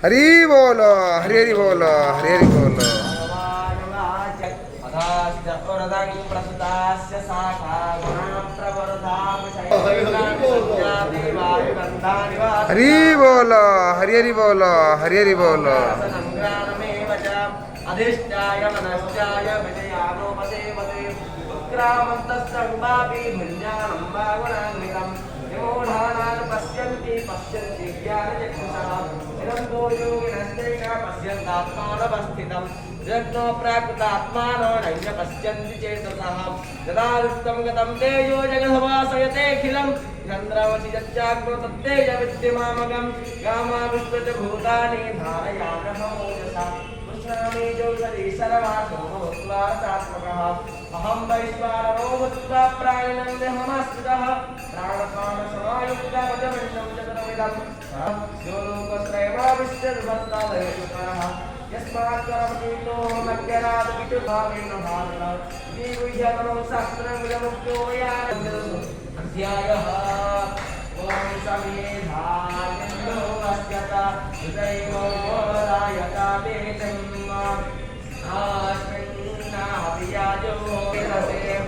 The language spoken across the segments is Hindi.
हरि बोलो, हरि हरि बोलो, हरि हरि बोलो। हरि बोलो, हरि हरि बोलो, हरि हरि बोलो। अधिष्ठाय मनश्चाय विजयानोपसेवते उत्क्रामन्तस्संवापि भुञ्जानं भावनान्वितं विमूढानान् पश्यन्ति पश्यन्ति ज्ञानचक्षुषः निरन्तो योगिनश्चैन पश्यन्तात्मानवस्थितं यज्ञो प्राकृतात्मानो नैव पश्यन्ति चेतसः यदा दृष्टं गतं तेजो जगद्भासयतेऽखिलं चन्द्रमसि यच्चाग्नो तत्तेज विद्यमामगं गामाविश्वच भूतानि धारयामहमोजसा कृष्णामि ज्योतिषि सर्वासो भूत्वासात्मकः अहं वैश्वानरो भूत्वा प्राणिनं देहमाश्रितः प्राणपानसमायुक्तमजमण्डं चतुर्विधं योलोकत्रयमाविश्यद्भक्तादयशुकरः यस्मात् कर्मकीतो मध्यराजपितुभावेन भारत जीवह्यतनो शास्त्रमिदमुक्तो अध्यायः ॐ समेधायन्दो अस्यता हृदयो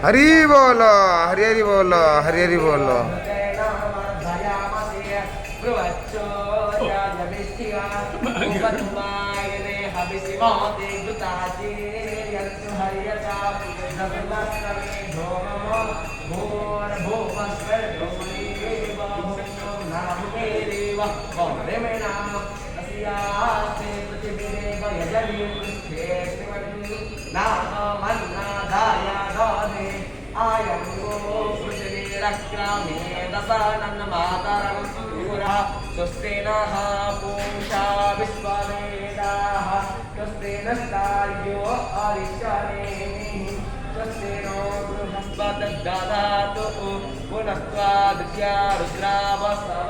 हरि बोलो, हरि हरि बोलो, हरि हरि बोलो। स्वस्तेनः पूषा विश्ववेदाः स्वस्तेन स्थार्यो अरिष्टनेमिः स्वस्तेनो बृहस्पतिर्दधातु पुनस्त्वा द्वितीया रुद्रावसव